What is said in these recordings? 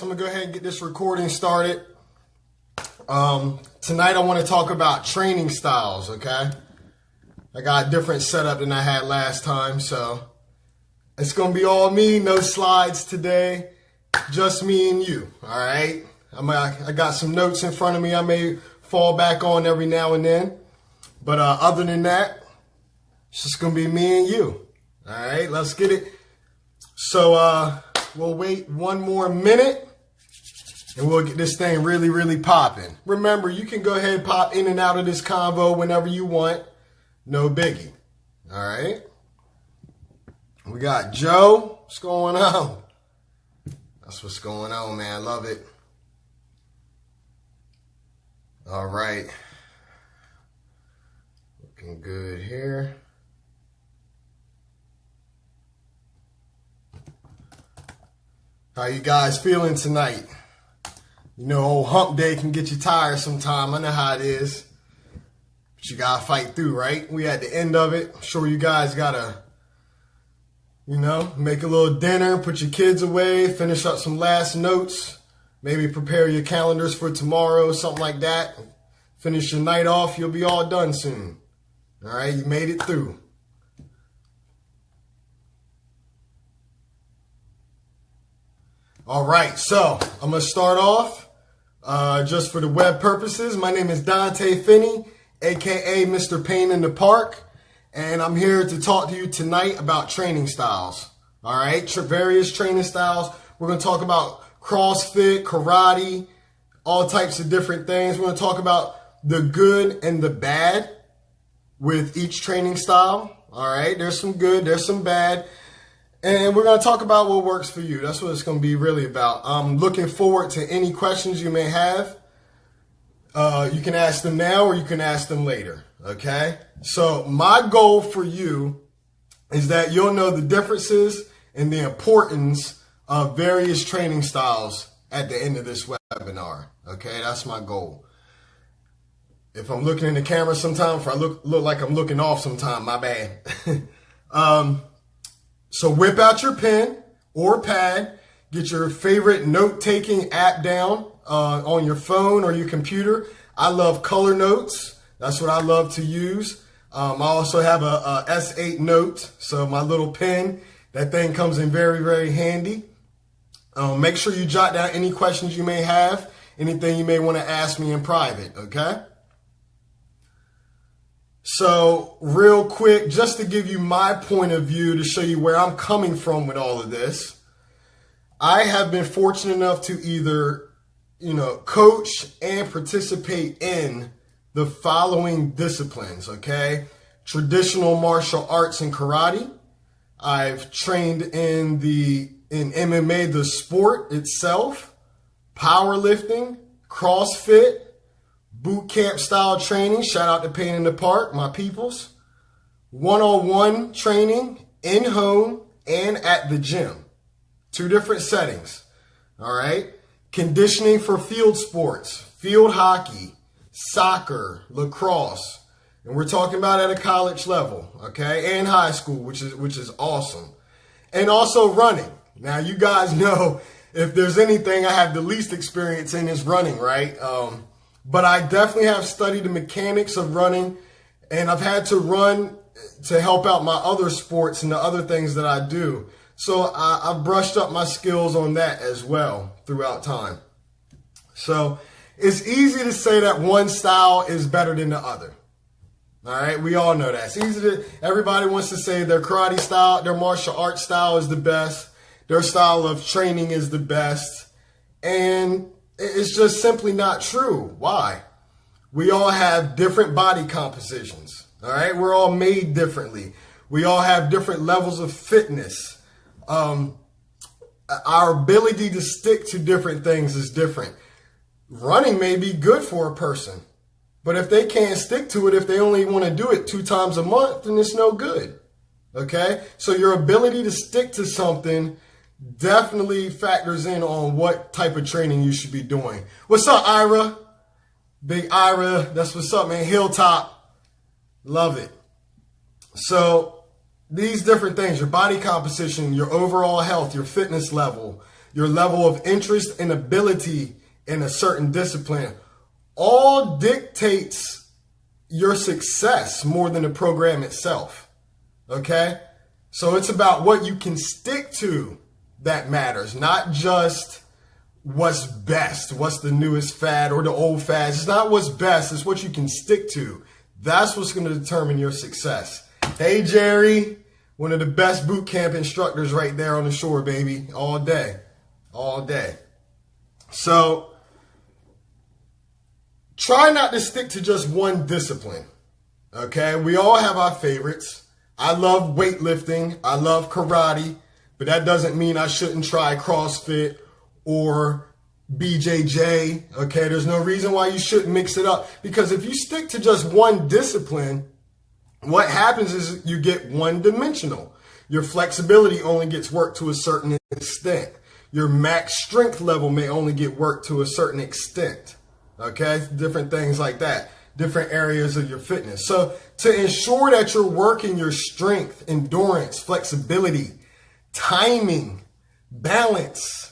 I'm gonna go ahead and get this recording started. Tonight I want to talk about training styles, okay? I got a different setup than I had last time, so it's gonna be all me, no slides today, just me and you, all right? I got some notes in front of me I may fall back on every now and then, but other than that, it's just gonna be me and you, all right? Let's get it. So we'll wait one more minute and we'll get this thing really popping. Remember, you can go ahead and pop in and out of this convo whenever you want. No biggie. All right. We got Joe. What's going on? That's what's going on, man. I love it. All right. Looking good here. How you guys feeling tonight? You know, old hump day can get you tired sometime. I know how it is. But you gotta fight through, right? We at the end of it. I'm sure you guys gotta, you know, make a little dinner, put your kids away, finish up some last notes, maybe prepare your calendars for tomorrow, something like that. Finish your night off, you'll be all done soon. All right, you made it through. All right, so I'm gonna start off just for the web purposes. My name is Dante Finney, aka Mr. Pain in the Park, and I'm here to talk to you tonight about training styles. All right, various training styles. We're gonna talk about CrossFit, karate, all types of different things. We're gonna talk about the good and the bad with each training style. All right, there's some good, there's some bad. And we're going to talk about what works for you. That's what it's going to be really about. I'm looking forward to any questions you may have. You can ask them now or you can ask them later, okay? So my goal for you is that you'll know the differences and the importance of various training styles at the end of this webinar, okay? That's my goal. If I'm looking in the camera sometime, if I look like I'm looking off sometime, my bad. So whip out your pen or pad, get your favorite note-taking app down on your phone or your computer. I love Color Notes. That's what I love to use. I also have a S8 Note, so my little pen. That thing comes in very handy. Make sure you jot down any questions you may have, anything you may want to ask me in private, okay? So real quick, just to give you my point of view to show you where I'm coming from with all of this, I have been fortunate enough to either, coach and participate in the following disciplines, okay? Traditional martial arts and karate. I've trained in MMA, the sport itself, powerlifting, CrossFit, boot camp style training, shout out to Pain in the Park, my peoples. One-on-one training, in-home, and at the gym. 2 different settings, all right? Conditioning for field sports, field hockey, soccer, lacrosse. And we're talking about at a college level, okay? And high school, which is awesome. And also running. Now, you guys know if there's anything I have the least experience in is running, right? But I definitely have studied the mechanics of running, and I've had to run to help out my other sports and the other things that I do. So I've brushed up my skills on that as well throughout time. So it's easy to say that one style is better than the other. All right, we all know that. It's easy to, everybody wants to say their karate style, their martial arts style is the best, their style of training is the best, and it's just simply not true. Why? We all have different body compositions, all right? We're all made differently. We all have different levels of fitness. Our ability to stick to different things is different. Running may be good for a person, but if they can't stick to it, if they only want to do it 2 times a month, then it's no good, okay? So your ability to stick to something definitely factors in on what type of training you should be doing. What's up, Ira? Big Ira, that's what's up, man. Hilltop, love it. So these different things, your body composition, your overall health, your fitness level, your level of interest and ability in a certain discipline, all dictates your success more than the program itself. Okay? So it's about what you can stick to that matters, not just what's best, what's the newest fad or the old fads. It's not what's best, it's what you can stick to. That's what's going to determine your success. Hey, Jerry, one of the best boot camp instructors right there on the shore, baby, all day, all day. So try not to stick to just one discipline, okay? We all have our favorites. I love weightlifting. I love karate, but that doesn't mean I shouldn't try CrossFit or BJJ, okay? There's no reason why you shouldn't mix it up, because if you stick to just one discipline, what happens is you get one-dimensional. Your flexibility only gets worked to a certain extent. Your max strength level may only get worked to a certain extent, okay? Different things like that, different areas of your fitness. So to ensure that you're working your strength, endurance, flexibility, timing, balance,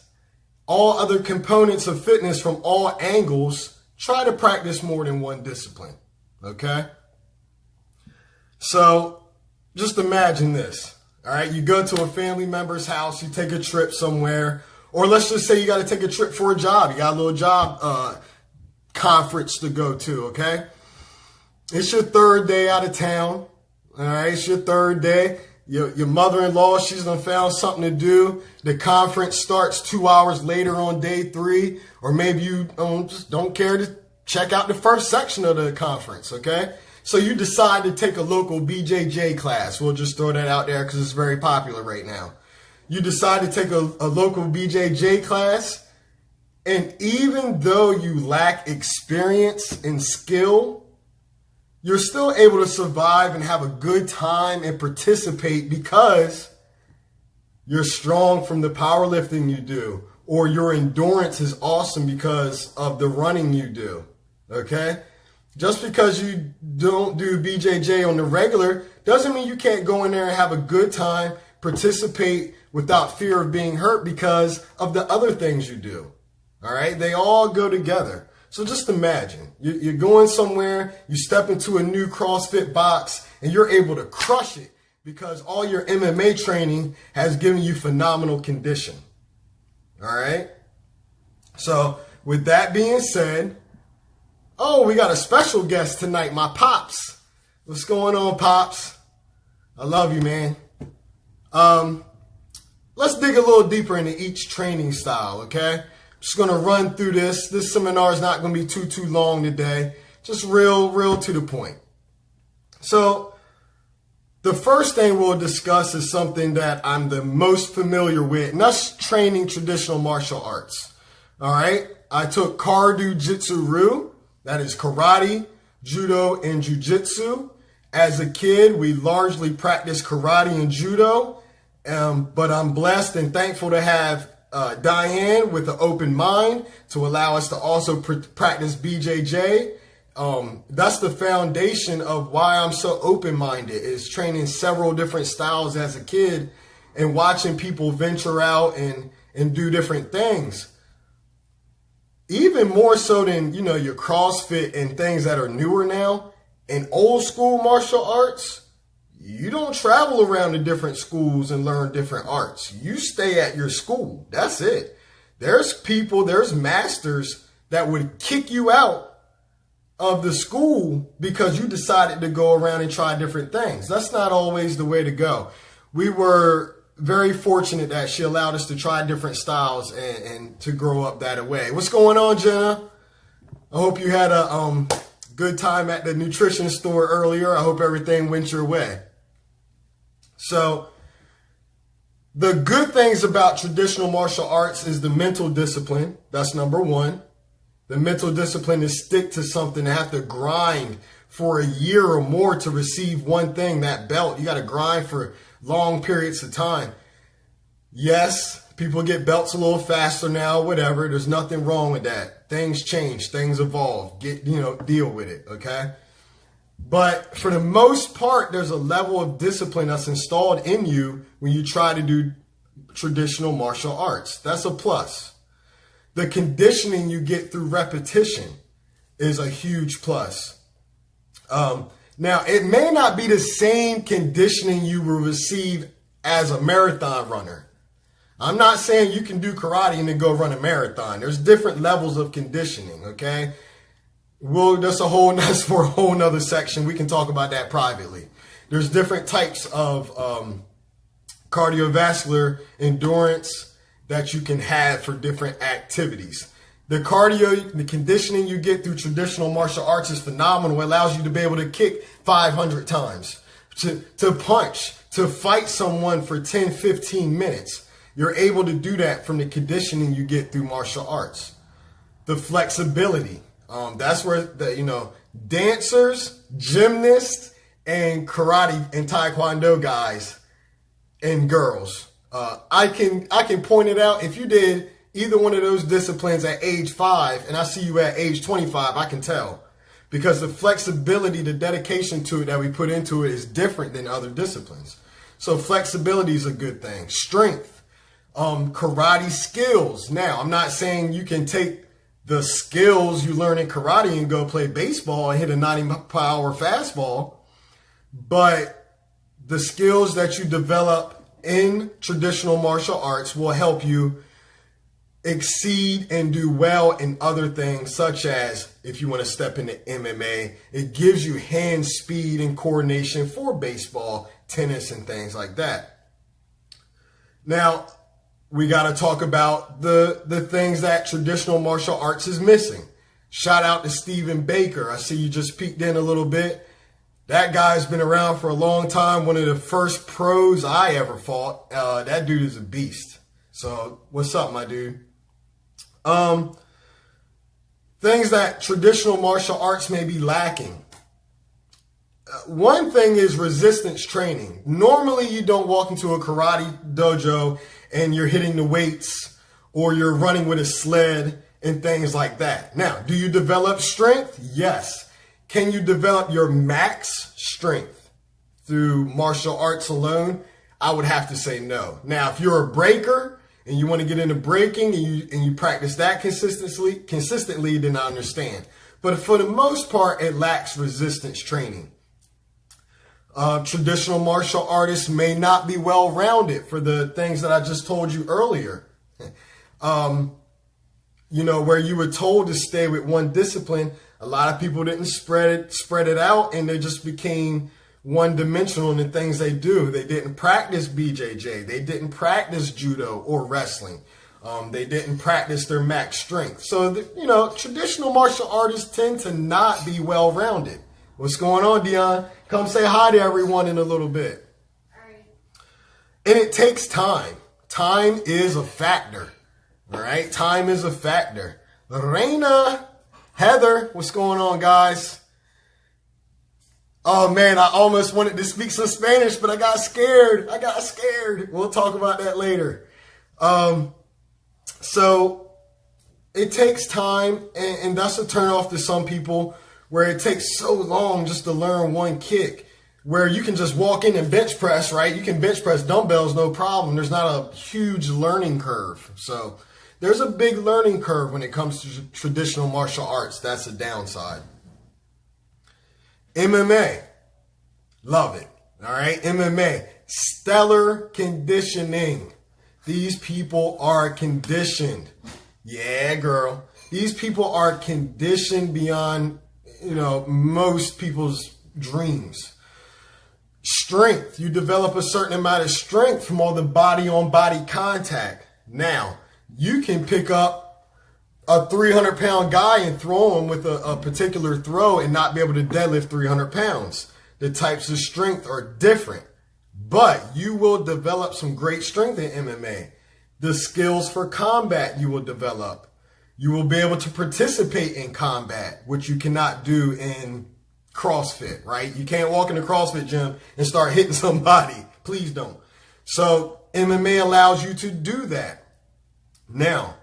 all other components of fitness from all angles, try to practice more than one discipline, okay? So just imagine this, all right? You go to a family member's house, you take a trip somewhere, or let's just say you got to take a trip for a job. You got a little job conference to go to, okay? It's your third day out of town, all right? It's your third day. Your mother-in-law, she's done found something to do. The conference starts 2 hours later on day 3, or maybe you just don't care to check out the first section of the conference, okay? So you decide to take a local BJJ class. We'll just throw that out there because it's very popular right now. You decide to take a local BJJ class, and even though you lack experience and skill, you're still able to survive and have a good time and participate because you're strong from the powerlifting you do, or your endurance is awesome because of the running you do, okay? Just because you don't do BJJ on the regular doesn't mean you can't go in there and have a good time, participate without fear of being hurt because of the other things you do, all right? They all go together. So just imagine, you're going somewhere, you step into a new CrossFit box, and you're able to crush it because all your MMA training has given you phenomenal condition. All right? So with that being said, oh, we got a special guest tonight, my Pops. What's going on, Pops? I love you, man. Let's dig a little deeper into each training style, okay? Just going to run through this. This seminar is not going to be too long today. Just real to the point. So the first thing we'll discuss is something that I'm the most familiar with, and that's training traditional martial arts. All right. I took Kardu Jitsu Ryu. That is karate, judo, and jiu-jitsu. As a kid, we largely practiced karate and judo, but I'm blessed and thankful to have Diane with an open mind to allow us to also practice BJJ. That's the foundation of why I'm so open-minded, is training several different styles as a kid and watching people venture out and do different things. Even more so than, your CrossFit and things that are newer now. In old school martial arts, you don't travel around to different schools and learn different arts. You stay at your school. That's it. There's masters that would kick you out of the school because you decided to go around and try different things. That's not always the way to go. We were very fortunate that she allowed us to try different styles and to grow up that way. What's going on, Jenna? I hope you had a good time at the nutrition store earlier. I hope everything went your way. So the good things about traditional martial arts is the mental discipline. That's number one. The mental discipline is stick to something and have to grind for a year or more to receive one thing, that belt. You got to grind for long periods of time. Yes, people get belts a little faster now, whatever. There's nothing wrong with that. Things change, things evolve. Deal with it, okay? But for the most part, there's a level of discipline that's installed in you when you try to do traditional martial arts. That's a plus. The conditioning you get through repetition is a huge plus. Now, it may not be the same conditioning you will receive as a marathon runner. I'm not saying you can do karate and then go run a marathon. There's different levels of conditioning, okay? Well, that's for a whole nother section. We can talk about that privately. There's different types of cardiovascular endurance that you can have for different activities. The conditioning you get through traditional martial arts is phenomenal. It allows you to be able to kick 500 times, to punch, to fight someone for 10, 15 minutes. You're able to do that from the conditioning you get through martial arts. The flexibility. That's where dancers, gymnasts, and karate and taekwondo guys and girls. I can point it out. If you did either one of those disciplines at age 5 and I see you at age 25, I can tell. Because the flexibility, the dedication to it that we put into it is different than other disciplines. So flexibility is a good thing. Strength, karate skills. Now, I'm not saying you can take the skills you learn in karate and go play baseball and hit a 90-mile-per-hour fastball, but the skills that you develop in traditional martial arts will help you exceed and do well in other things, such as if you want to step into MMA, it gives you hand speed and coordination for baseball, tennis, and things like that. Now, we got to talk about the things that traditional martial arts is missing. Shout out to Stephen Baker. I see you just peeked in a little bit. That guy's been around for a long time. One of the first pros I ever fought. That dude is a beast. So what's up, my dude? Things that traditional martial arts may be lacking. One thing is resistance training. Normally you don't walk into a karate dojo and you're hitting the weights or you're running with a sled and things like that. Now, do you develop strength? Yes. Can you develop your max strength through martial arts alone? I would have to say no. Now, if you're a breaker and you want to get into breaking and you practice that consistently, then I understand. But for the most part, it lacks resistance training. Traditional martial artists may not be well-rounded for the things that I just told you earlier. Where you were told to stay with one discipline, a lot of people didn't spread it out, and they just became one-dimensional in the things they do. They didn't practice BJJ. They didn't practice judo or wrestling. They didn't practice their max strength. So, traditional martial artists tend to not be well-rounded. What's going on, Dion? Come say hi to everyone in a little bit. All right. And it takes time. Time is a factor. All right? Time is a factor. Lorena, Heather, what's going on, guys? Oh, man, I almost wanted to speak some Spanish, but I got scared. We'll talk about that later. So it takes time, and that's a turnoff to some people, where it takes so long just to learn one kick, where you can just walk in and bench press, right? You can bench press dumbbells, no problem. There's not a huge learning curve. So there's a big learning curve when it comes to traditional martial arts. That's a downside. MMA, love it. All right, MMA, stellar conditioning. These people are conditioned. Yeah, girl. These people are conditioned beyond, most people's dreams. Strength, you develop a certain amount of strength from all the body-on-body contact. Now, you can pick up a 300-pound guy and throw him with a particular throw and not be able to deadlift 300 pounds. The types of strength are different, but you will develop some great strength in MMA. The skills for combat you will develop. You will be able to participate in combat, which you cannot do in CrossFit, right? You can't walk in the CrossFit gym and start hitting somebody. Please don't. So MMA allows you to do that. Now,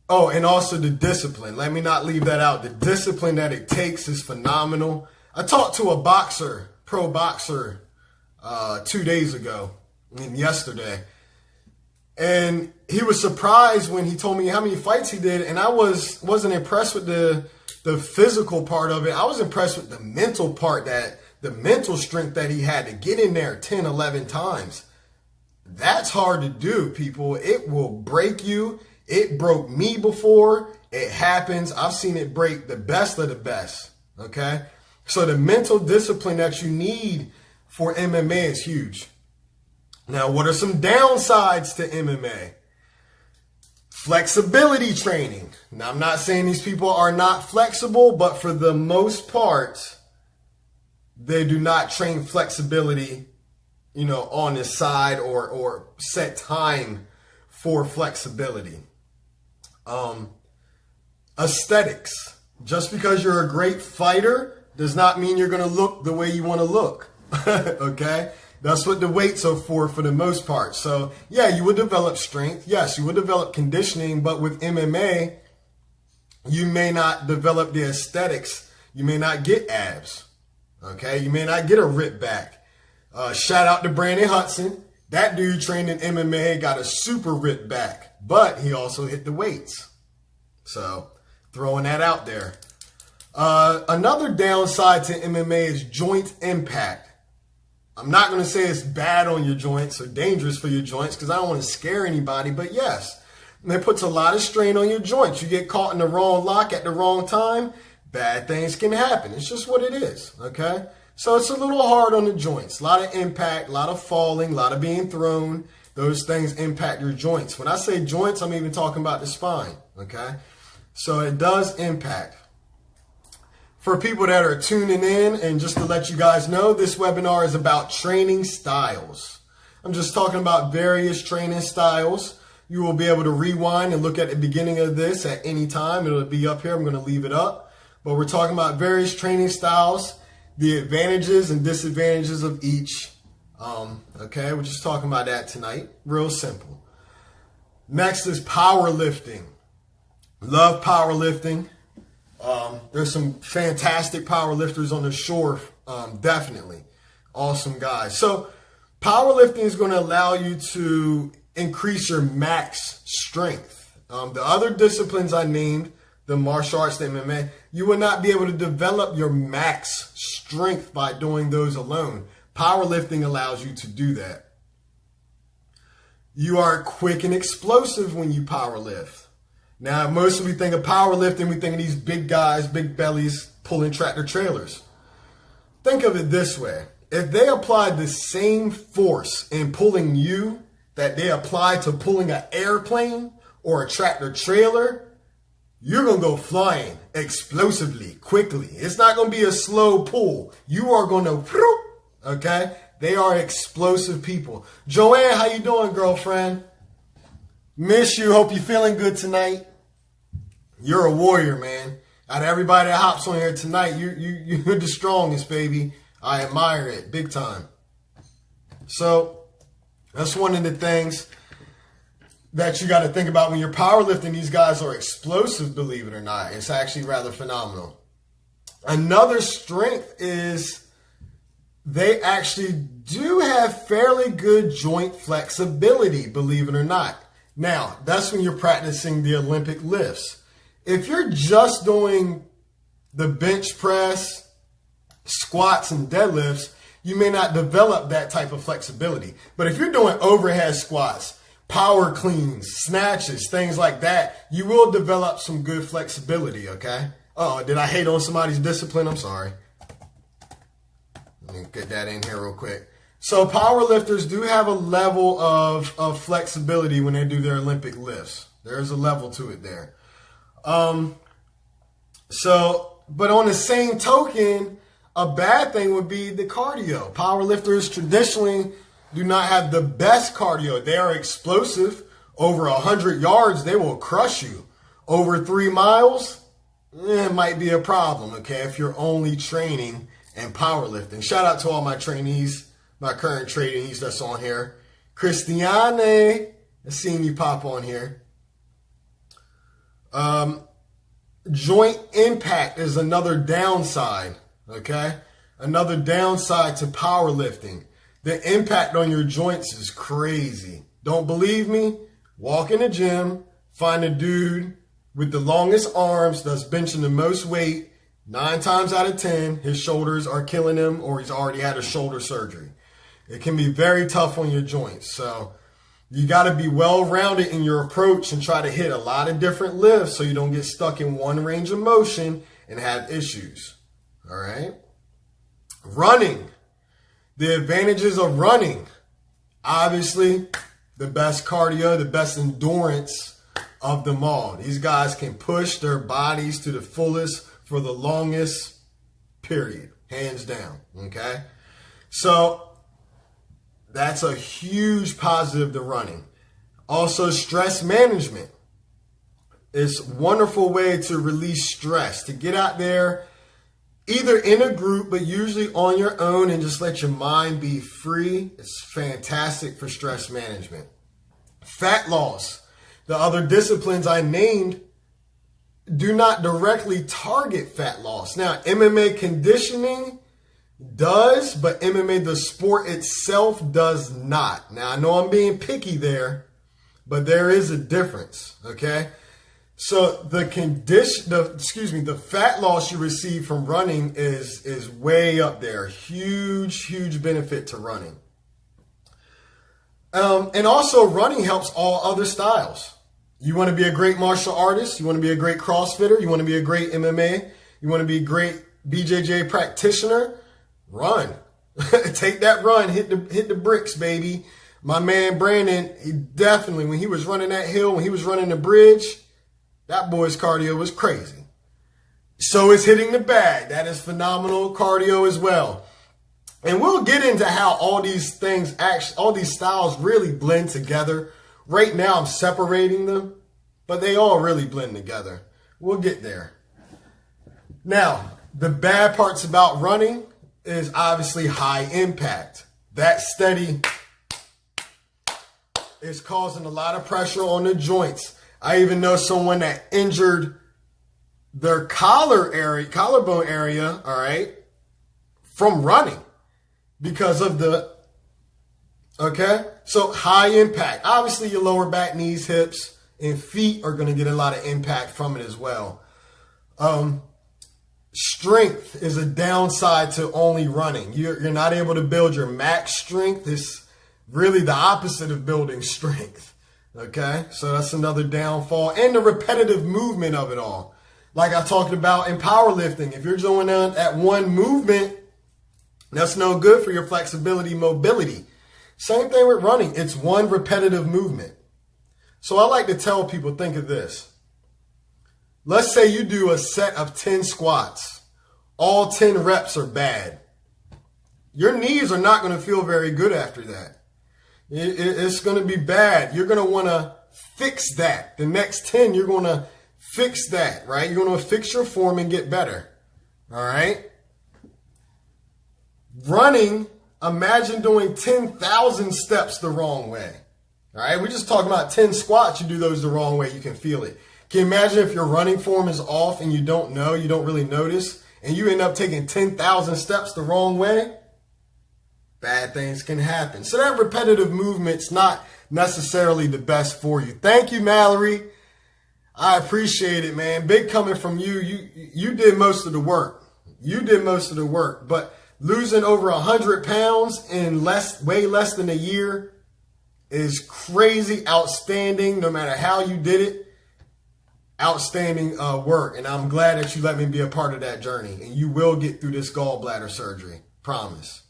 and also the discipline. Let me not leave that out. The discipline that it takes is phenomenal. I talked to a pro boxer, 2 days ago, yesterday. And he was surprised when he told me how many fights he did. And I wasn't impressed with the physical part of it. I was impressed with the mental part, the mental strength that he had to get in there 10, 11 times. That's hard to do, people. It will break you. It broke me before. It happens. I've seen it break the best of the best. Okay? So the mental discipline that you need for MMA is huge. Now, what are some downsides to MMA? Flexibility training. Now, I'm not saying these people are not flexible, but for the most part, they do not train flexibility, on the side or set time for flexibility. Aesthetics. Just because you're a great fighter does not mean you're going to look the way you want to look. Okay? That's what the weights are for the most part. So, yeah, you would develop strength. Yes, you would develop conditioning. But with MMA, you may not develop the aesthetics. You may not get abs. Okay? You may not get a rip back. Shout out to Brandon Hudson. That dude trained in MMA, got a super rip back. But he also hit the weights. So, throwing that out there. Another downside to MMA is joint impact. I'm not going to say it's bad on your joints or dangerous for your joints because I don't want to scare anybody, but yes, it puts a lot of strain on your joints. You get caught in the wrong lock at the wrong time, bad things can happen. It's just what it is, okay? So it's a little hard on the joints. A lot of impact, a lot of falling, a lot of being thrown. Those things impact your joints. When I say joints, I'm even talking about the spine, okay? So it does impact. For people that are tuning in, and just to let you guys know, this webinar is about training styles. I'm just talking about various training styles. You will be able to rewind and look at the beginning of this at any time. It'll be up here. I'm going to leave it up. But we're talking about various training styles, the advantages and disadvantages of each. Okay, we're just talking about that tonight. Real simple. Next is powerlifting. Love powerlifting. There's some fantastic powerlifters on the shore, definitely. Awesome guys. So powerlifting is going to allow you to increase your max strength. The other disciplines I named, the martial arts, the MMA, you will not be able to develop your max strength by doing those alone. Powerlifting allows you to do that. You are quick and explosive when you powerlift. Now, most of we think of powerlifting, we think of these big guys, big bellies, pulling tractor trailers. Think of it this way. If they applied the same force in pulling you that they apply to pulling an airplane or a tractor trailer, you're going to go flying explosively, quickly. It's not going to be a slow pull. You are going to, okay? They are explosive people. Joanne, how you doing, girlfriend? Miss you. Hope you're feeling good tonight. You're a warrior, man. Out of everybody that hops on here tonight, you're the strongest, baby. I admire it big time. So that's one of the things that you got to think about when you're powerlifting. These guys are explosive, believe it or not. It's actually rather phenomenal. Another strength is they actually do have fairly good joint flexibility, believe it or not. Now, that's when you're practicing the Olympic lifts. If you're just doing the bench press, squats, and deadlifts, you may not develop that type of flexibility. But if you're doing overhead squats, power cleans, snatches, things like that, you will develop some good flexibility, okay? Oh, did I hate on somebody's discipline? I'm sorry. Let me get that in here real quick. So powerlifters do have a level of flexibility when they do their Olympic lifts. There's a level to it there. But on the same token, a bad thing would be the cardio. Powerlifters traditionally do not have the best cardio. They are explosive. Over 100 yards, they will crush you. Over 3 miles, it might be a problem, okay, if you're only training and powerlifting. Shout out to all my trainees, my current trainees that's on here. Christiane, I've seen you pop on here. Joint impact is another downside, okay? Another downside to powerlifting. The impact on your joints is crazy. Don't believe me? Walk in the gym, find a dude with the longest arms that's benching the most weight. 9 times out of 10, his shoulders are killing him, or he's already had a shoulder surgery. It can be very tough on your joints. So you got to be well-rounded in your approach and try to hit a lot of different lifts so you don't get stuck in one range of motion and have issues. All right. Running. The advantages of running. Obviously, the best cardio, the best endurance of them all. These guys can push their bodies to the fullest for the longest period, hands down. Okay. So that's a huge positive to running. Also, stress management. It's a wonderful way to release stress, to get out there either in a group, but usually on your own and just let your mind be free. It's fantastic for stress management. Fat loss. The other disciplines I named do not directly target fat loss. Now, MMA conditioning does, but MMA, the sport itself, does not. Now, I know I'm being picky there, but there is a difference, okay? So the fat loss you receive from running is way up there. Huge benefit to running. And also running helps all other styles. You want to be a great martial artist, you want to be a great CrossFitter, you want to be a great MMA, you want to be a great BJJ practitioner, run. Take that run, hit the bricks, baby. My man Brandon, he definitely, when he was running that hill, when he was running the bridge, that boy's cardio was crazy. So is hitting the bag. That is phenomenal cardio as well. And we'll get into how all these things, all these styles really blend together. Right now I'm separating them, but they all really blend together. We'll get there. Now, the bad parts about running is obviously high impact. That steady is causing a lot of pressure on the joints. I even know someone that injured their collarbone area, all right, from running because of okay? So high impact. Obviously your lower back, knees, hips, and feet are going to get a lot of impact from it as well. Strength is a downside to only running. You're not able to build your max strength. It's really the opposite of building strength. Okay, so that's another downfall. And the repetitive movement of it all. Like I talked about in powerlifting, if you're doing that one movement, that's no good for your flexibility, mobility. Same thing with running. It's one repetitive movement. So I like to tell people, think of this. Let's say you do a set of 10 squats. All 10 reps are bad. Your knees are not going to feel very good after that. It's going to be bad. You're going to want to fix that. The next 10, you're going to fix that, right? You're going to fix your form and get better. All right. Running, imagine doing 10,000 steps the wrong way. All right. We're just talking about 10 squats. You do those the wrong way. You can feel it. Can you imagine if your running form is off and you don't know, you don't really notice, and you end up taking 10,000 steps the wrong way? Bad things can happen. So that repetitive movement's not necessarily the best for you. Thank you, Mallory. I appreciate it, man. Big coming from you. You did most of the work. You did most of the work. But losing over 100 pounds in way less than a year is crazy, outstanding, no matter how you did it. Outstanding work. And I'm glad that you let me be a part of that journey. And you will get through this gallbladder surgery. Promise.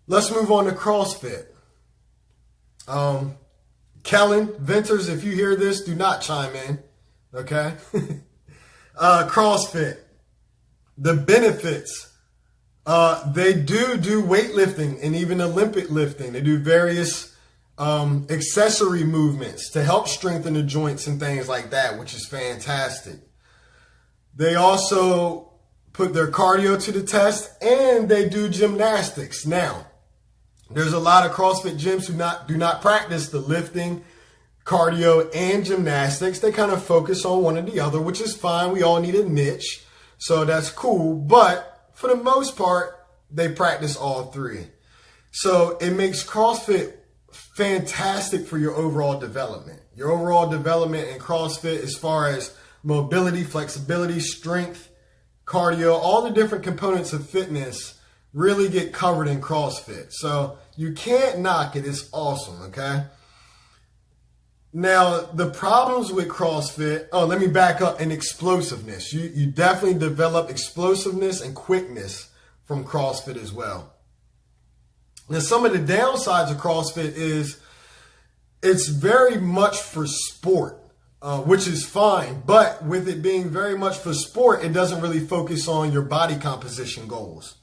Let's move on to CrossFit. Kellen, Venters, if you hear this, do not chime in. Okay? CrossFit. The benefits. They do weightlifting and even Olympic lifting. They do various accessory movements to help strengthen the joints and things like that, which is fantastic. They also put their cardio to the test, and they do gymnastics. Now, there's a lot of CrossFit gyms who do not practice the lifting, cardio, and gymnastics. They kind of focus on one or the other, which is fine. We all need a niche, so that's cool. But for the most part, they practice all three. So it makes CrossFit fantastic for your overall development. Your overall development in CrossFit as far as mobility, flexibility, strength, cardio, all the different components of fitness really get covered in CrossFit. So you can't knock it. It's awesome, okay? Now, the problems with CrossFit, let me back up, and explosiveness. You definitely develop explosiveness and quickness from CrossFit as well. Now, some of the downsides of CrossFit is it's very much for sport, which is fine. But with it being very much for sport, it doesn't really focus on your body composition goals.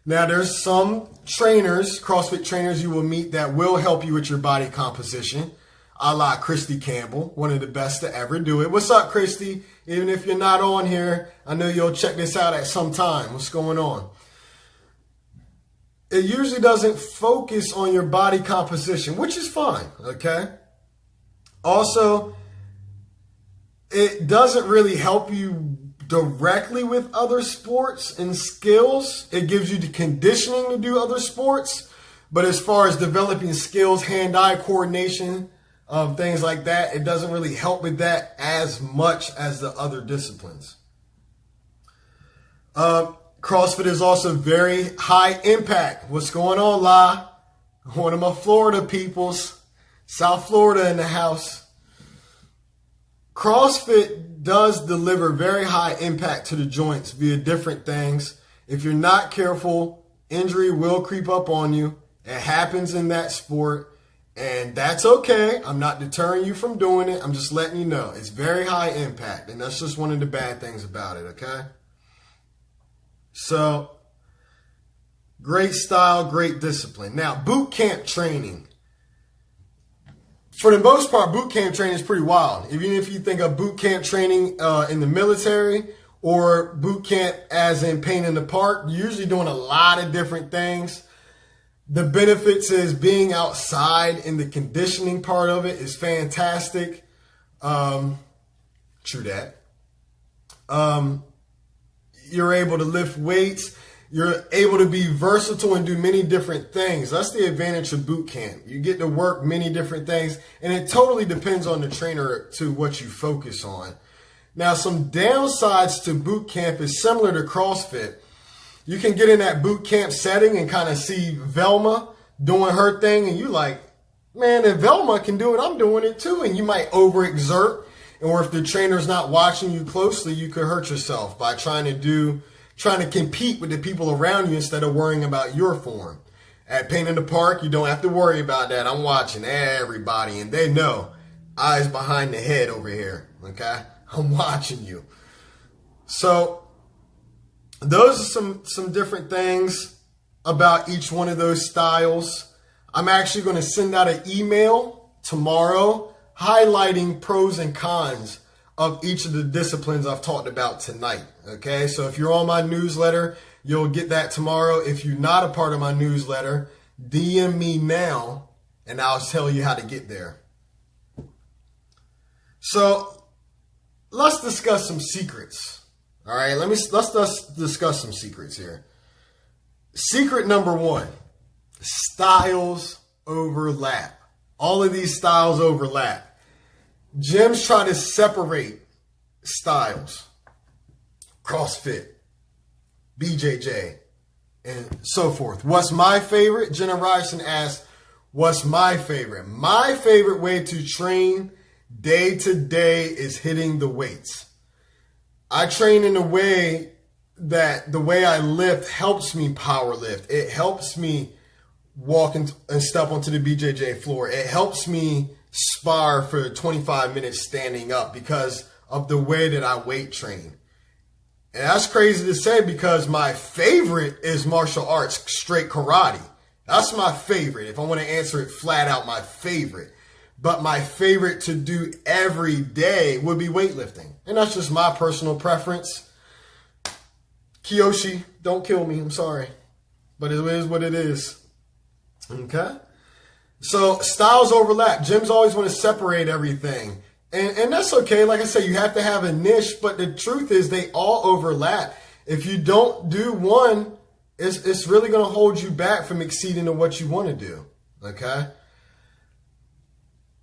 Now, there's some trainers, CrossFit trainers you will meet that will help you with your body composition, a la Christy Campbell, one of the best to ever do it. What's up, Christy? Even if you're not on here, I know you'll check this out at some time. What's going on? It usually doesn't focus on your body composition, which is fine, okay? Also, it doesn't really help you directly with other sports and skills. It gives you the conditioning to do other sports, but as far as developing skills, hand-eye coordination, things like that, it doesn't really help with that as much as the other disciplines. CrossFit is also very high impact. What's going on, La? One of my Florida peoples, South Florida in the house. CrossFit does deliver very high impact to the joints via different things. If you're not careful, injury will creep up on you. It happens in that sport, and that's okay. I'm not deterring you from doing it. I'm just letting you know. It's very high impact, and that's just one of the bad things about it, okay? So, great style, great discipline. Now, boot camp training. For the most part, boot camp training is pretty wild. Even if you think of boot camp training in the military or boot camp as in Pain in the Park, you're usually doing a lot of different things. The benefits is being outside, and the conditioning part of it is fantastic. True that. You're able to lift weights. You're able to be versatile and do many different things. That's the advantage of boot camp. You get to work many different things, and it totally depends on the trainer to what you focus on. Now, some downsides to boot camp is similar to CrossFit. You can get in that boot camp setting and kind of see Velma doing her thing, and you like, man, if Velma can do it, I'm doing it too. And you might overexert. Or if the trainer's not watching you closely, you could hurt yourself by trying to compete with the people around you instead of worrying about your form. At Pain in the Park, you don't have to worry about that. I'm watching everybody, and they know. Eyes behind the head over here, okay? I'm watching you. So those are some different things about each one of those styles. I'm actually going to send out an email tomorrow highlighting pros and cons of each of the disciplines I've talked about tonight. Okay, so if you're on my newsletter, you'll get that tomorrow. If you're not a part of my newsletter, DM me now and I'll tell you how to get there. So let's discuss some secrets. All right, let's discuss some secrets here. Secret number one, styles overlap. All of these styles overlap. Gyms try to separate styles. CrossFit, BJJ, and so forth. What's my favorite? Jenna Ryerson asked, what's my favorite? My favorite way to train day to day is hitting the weights. I train in a way that the way I lift helps me power lift. It helps me walk and step onto the BJJ floor. It helps me spar for 25 minutes standing up because of the way that I weight train. And that's crazy to say because my favorite is martial arts, straight karate. That's my favorite. If I want to answer it flat out, my favorite. But my favorite to do every day would be weightlifting. And that's just my personal preference. Kiyoshi, don't kill me. I'm sorry. But it is what it is. Okay? So styles overlap. Gyms always want to separate everything. And that's okay. Like I said, you have to have a niche, but the truth is they all overlap. If you don't do one, it's really going to hold you back from exceeding to what you want to do. Okay?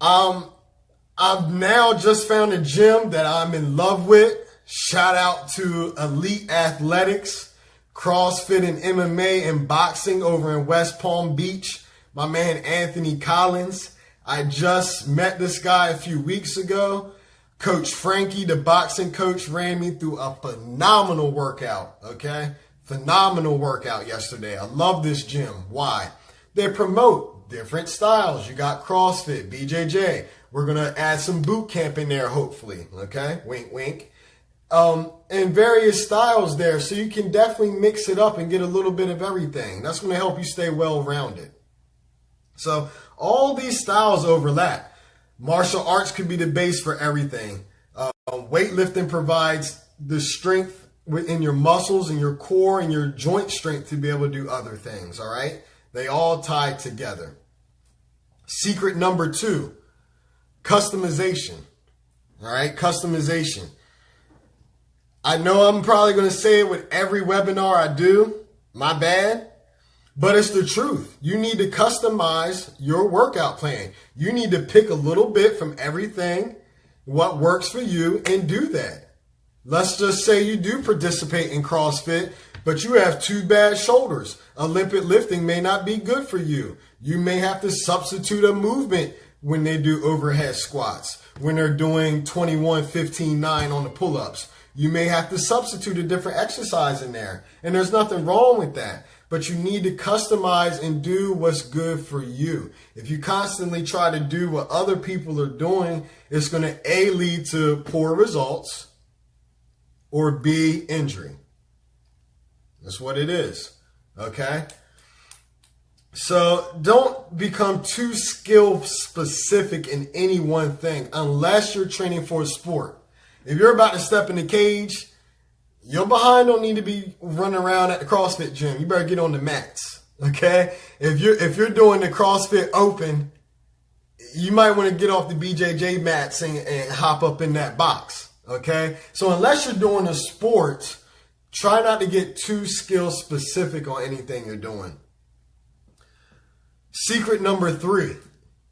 I've now just found a gym that I'm in love with. Shout out to Elite Athletics, CrossFit and MMA and boxing over in West Palm Beach. My man Anthony Collins. I just met this guy a few weeks ago. Coach Frankie, the boxing coach, ran me through a phenomenal workout, okay? Phenomenal workout yesterday. I love this gym. Why? They promote different styles. You got CrossFit, BJJ. We're going to add some boot camp in there, hopefully, okay? Wink, wink. And various styles there, so you can definitely mix it up and get a little bit of everything. That's going to help you stay well-rounded. So all these styles overlap. Martial arts could be the base for everything. Weightlifting provides the strength within your muscles and your core and your joint strength to be able to do other things, all right? They all tie together. Secret number 2, customization, all right? Customization. I know I'm probably going to say it with every webinar I do. My bad. But it's the truth. You need to customize your workout plan. You need to pick a little bit from everything, what works for you, and do that. Let's just say you do participate in CrossFit, but you have too bad shoulders. Olympic lifting may not be good for you. You may have to substitute a movement when they do overhead squats, when they're doing 21, 15, 9 on the pull-ups. You may have to substitute a different exercise in there, and there's nothing wrong with that. But you need to customize and do what's good for you. If you constantly try to do what other people are doing, it's going to A, lead to poor results, or B, injury. That's what it is, okay? So don't become too skill specific in any one thing unless you're training for a sport. If you're about to step in the cage, your behind don't need to be running around at the CrossFit gym. You better get on the mats, okay? If you're doing the CrossFit Open, you might want to get off the BJJ mats and hop up in that box, okay? So unless you're doing a sport, try not to get too skill specific on anything you're doing. Secret number 3.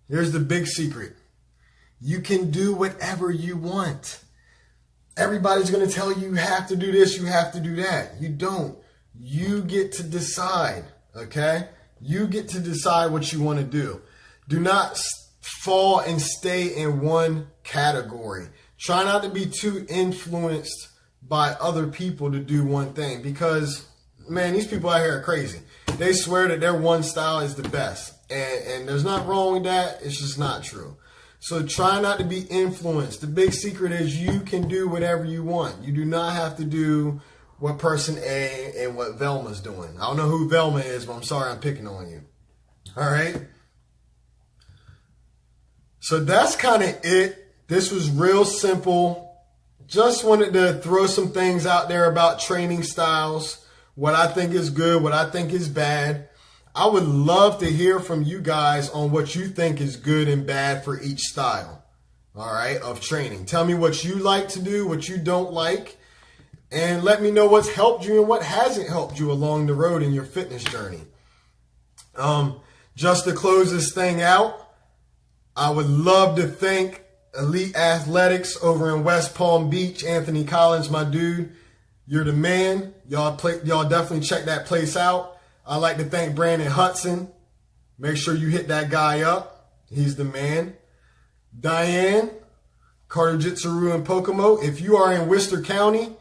Here's the big secret. You can do whatever you want. Everybody's going to tell you have to do this, you have to do that. You don't. You get to decide, okay? You get to decide what you want to do. Do not fall and stay in one category. Try not to be too influenced by other people to do one thing because, man, these people out here are crazy. They swear that their one style is the best. And there's nothing wrong with that. It's just not true. So try not to be influenced. The big secret is you can do whatever you want. You do not have to do what person A and what Velma's doing. I don't know who Velma is, but I'm sorry I'm picking on you. All right? So that's kind of it. This was real simple. Just wanted to throw some things out there about training styles, what I think is good, what I think is bad. I would love to hear from you guys on what you think is good and bad for each style, all right, of training. Tell me what you like to do, what you don't like, and let me know what's helped you and what hasn't helped you along the road in your fitness journey. Just to close this thing out, I would love to thank Elite Athletics over in West Palm Beach. Anthony Collins, my dude, you're the man. Y'all definitely check that place out. I'd like to thank Brandon Hudson. Make sure you hit that guy up. He's the man. Diane, Carter Jitsaru in Pocomo. If you are in Worcester County,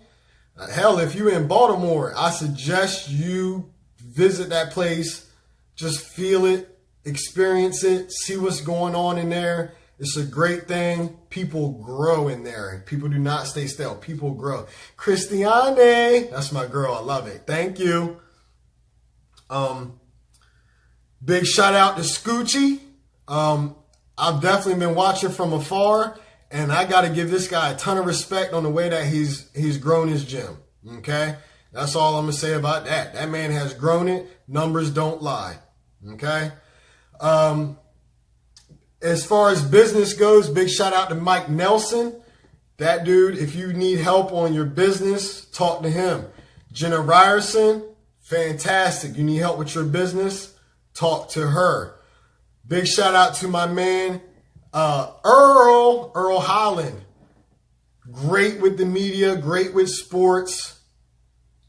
hell, if you're in Baltimore, I suggest you visit that place. Just feel it, experience it, see what's going on in there. It's a great thing. People grow in there. People do not stay still. People grow. Christiane, that's my girl. I love it. Thank you. Big shout out to Scoochie. I've definitely been watching from afar, and I got to give this guy a ton of respect on the way that he's grown his gym. Okay, that's all I'm gonna say about that. That man has grown it. Numbers don't lie. Okay. As far as business goes, big shout out to Mike Nelson. That dude, if you need help on your business, talk to him. Jenna Ryerson. Fantastic. You need help with your business? Talk to her. Big shout out to my man, Earl Holland. Great with the media, great with sports.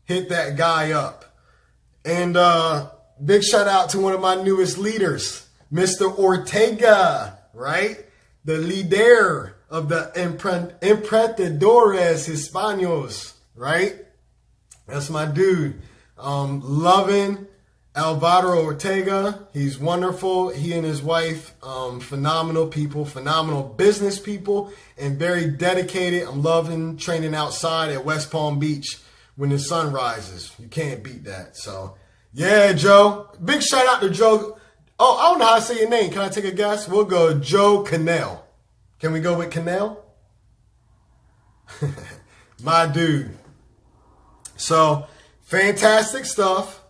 Hit that guy up. And big shout out to one of my newest leaders, Mr. Ortega, right? The leader of the Emprendedores Hispanos, right? That's my dude. Loving Alvaro Ortega. He's wonderful. He and his wife, phenomenal people, phenomenal business people, and very dedicated. I'm loving training outside at West Palm Beach when the sun rises. You can't beat that. So, yeah, Joe. Big shout out to Joe. Oh, I don't know how to say your name. Can I take a guess? We'll go Joe Cannell. Can we go with Cannell? My dude. So, fantastic stuff.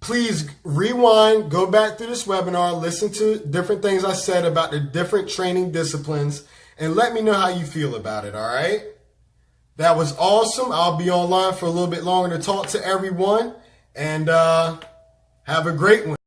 Please rewind, go back through this webinar, listen to different things I said about the different training disciplines, and let me know how you feel about it, all right? That was awesome. I'll be online for a little bit longer to talk to everyone, and have a great one.